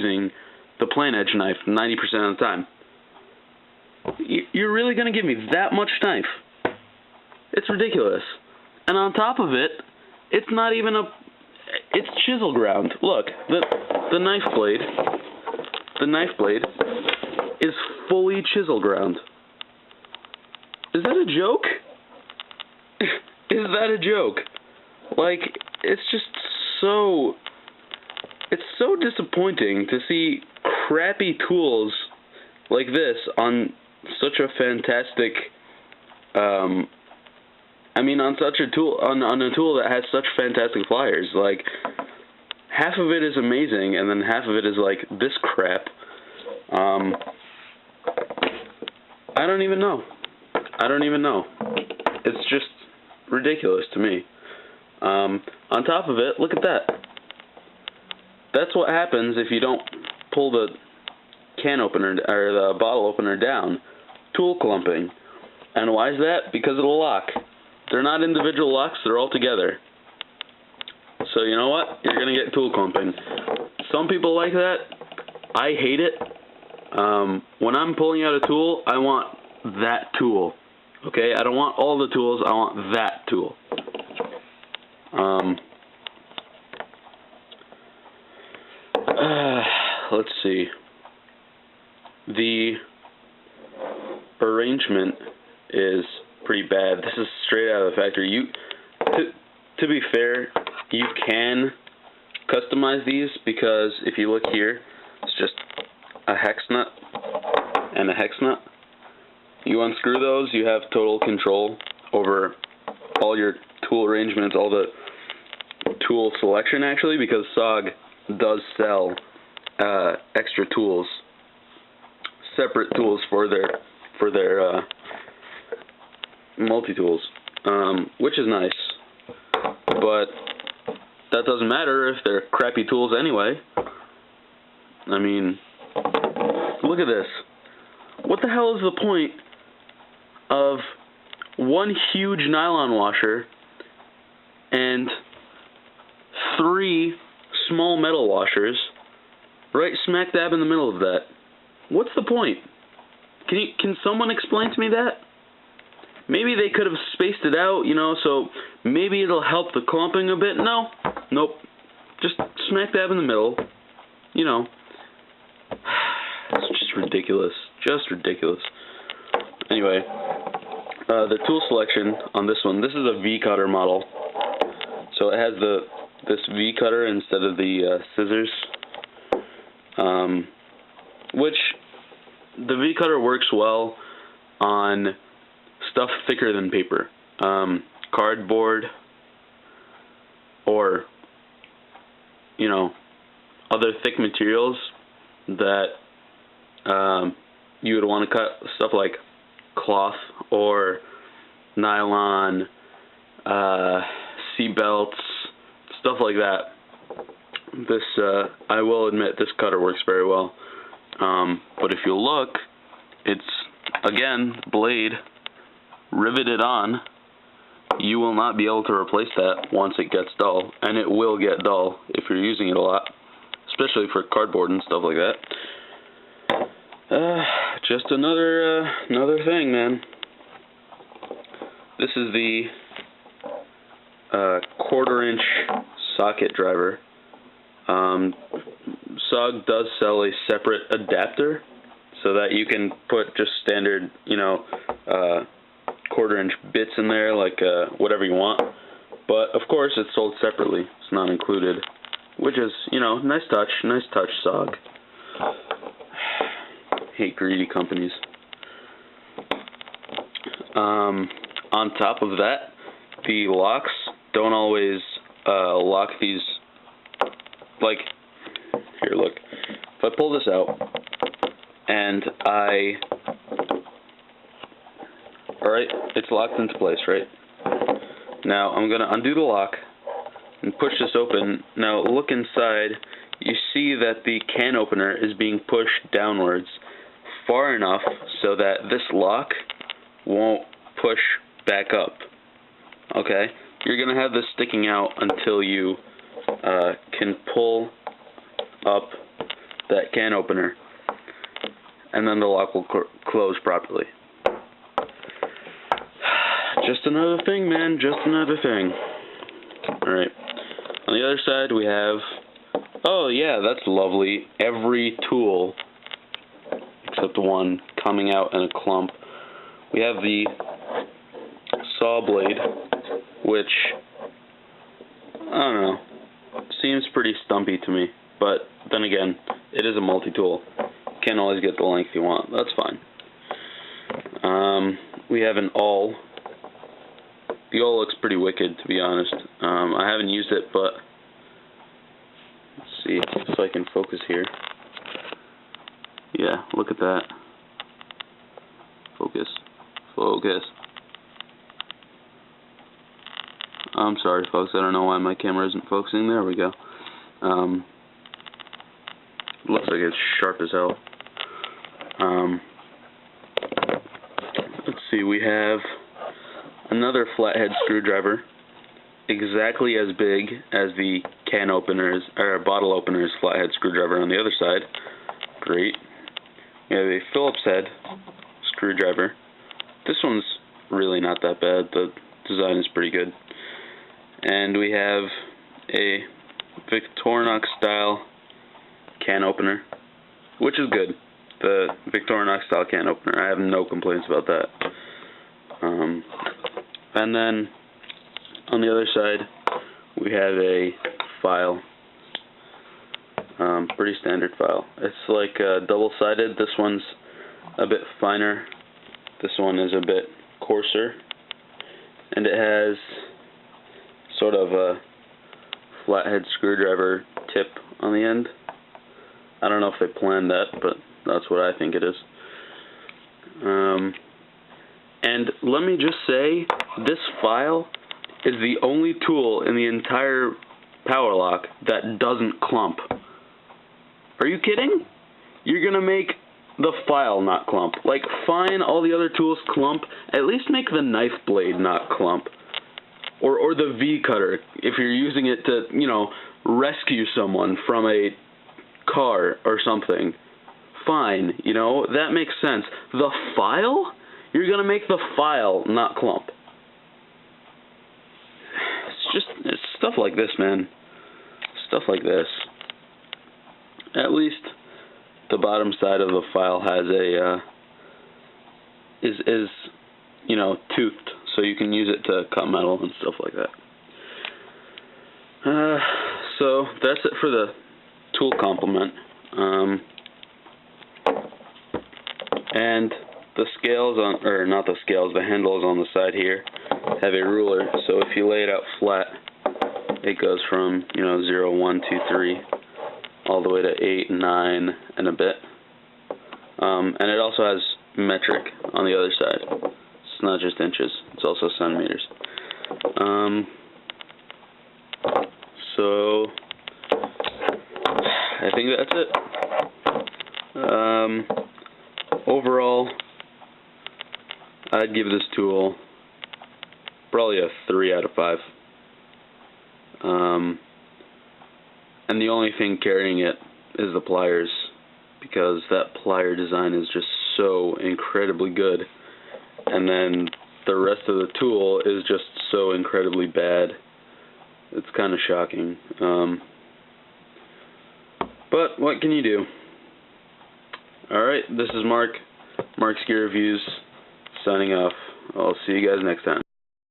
using the plain edge knife 90% of the time. You're really going to give me that much knife? It's ridiculous. And on top of it, it's not even it's chisel ground. Look, the knife blade is fully chisel ground. Is that a joke? Is that a joke? Like, it's just so disappointing to see crappy tools like this on such a fantastic, on a tool that has such fantastic pliers. Like, half of it is amazing, and then half of it is like this crap. I don't even know. It's just ridiculous to me. On top of it, look at that. That's what happens if you don't pull the can opener or the bottle opener down. Tool clumping. And why is that? Because of the lock. They're not individual locks, they're all together. So you know what? You're going to get tool clumping. Some people like that. I hate it. When I'm pulling out a tool, I want that tool. Okay? I don't want all the tools, I want that tool. Let's see. The arrangement is pretty bad. This is straight out of the factory. To be fair, you can customize these, because if you look here, it's just a hex nut and a hex nut. You unscrew those, you have total control over all your tool arrangements, all the tool selection actually, because SOG does sell extra tools, separate tools for their multi-tools, which is nice, but that doesn't matter if they're crappy tools anyway. I mean, look at this. What the hell is the point of one huge nylon washer and 3 small metal washers right smack dab in the middle of that? What's the point? Can someone explain to me that? Maybe they could have spaced it out, so maybe it'll help the clumping a bit. No. Nope. Just smack dab in the middle. It's just ridiculous. Just ridiculous. Anyway, the tool selection on this one, this is a V-cutter model. So it has this V-cutter instead of the scissors. Which the V-cutter works well on stuff thicker than paper, cardboard, or other thick materials that you would want to cut, stuff like cloth or nylon, seat belts, stuff like that. This, I will admit, this cutter works very well. But if you look, it's, again, blade riveted on. You will not be able to replace that once it gets dull, and it will get dull if you're using it a lot, especially for cardboard and stuff like that. Just another thing, man. This is the 1/4-inch socket driver. SOG does sell a separate adapter so that you can put just standard, 1/4-inch bits in there, like whatever you want. But of course, it's sold separately. It's not included, which is, nice touch, SOG. Hate greedy companies. On top of that, the locks don't always lock these. Like, here, look. If I pull this out and alright, it's locked into place, right? Now I'm gonna undo the lock and push this open. Now look inside. You see that the can opener is being pushed downwards far enough so that this lock won't push back up. Okay? You're gonna have this sticking out until you can pull up that can opener, and then the lock will close properly. Just another thing, man, just another thing. Alright, on the other side we have, oh yeah, that's lovely, every tool except one coming out in a clump. We have the saw blade, which, I don't know, seems pretty stumpy to me, but then again, it is a multi-tool. Can't always get the length you want, that's fine. We have an awl. The awl looks pretty wicked, to be honest. I haven't used it, but let's see if I can focus here. Yeah, look at that. Focus. Focus. I'm sorry, folks. I don't know why my camera isn't focusing. There we go. Looks like it's sharp as hell. Let's see. We have another flathead screwdriver, exactly as big as the can openers or bottle openers flathead screwdriver on the other side. Great. We have a Phillips head screwdriver. This one's really not that bad. The design is pretty good. And we have a Victorinox style can opener, which is good. The Victorinox style can opener. I have no complaints about that. And then on the other side we have a file. Pretty standard file. It's like double-sided. This one's a bit finer. This one is a bit coarser. And it has sort of a flathead screwdriver tip on the end. I don't know if they planned that, but that's what I think it is. And let me just say, this file is the only tool in the entire PowerLock that doesn't clump. Are you kidding? You're gonna make the file not clump. Like, fine, all the other tools clump. At least make the knife blade not clump. Or the V-cutter, if you're using it to, you know, rescue someone from a car or something. Fine, you know, that makes sense. The file? You're gonna make the file not clump. It's stuff like this, man. Stuff like this. At least the bottom side of the file has a is you know, toothed, so you can use it to cut metal and stuff like that. So that's it for the tool complement. And the scales on, or not the scales, the handles on the side here have a ruler, so if you lay it out flat, it goes from, you know, 0, 1, 2, 3, all the way to 8, 9, and a bit. And it also has metric on the other side. It's not just inches, it's also centimeters. So I think that's it. Overall, I'd give this tool probably a 3 out of 5. And the only thing carrying it is the pliers, because that plier design is just so incredibly good, and then the rest of the tool is just so incredibly bad. It's kind of shocking. But what can you do? Alright, this is Mark's Gear Reviews, signing off. I'll see you guys next time.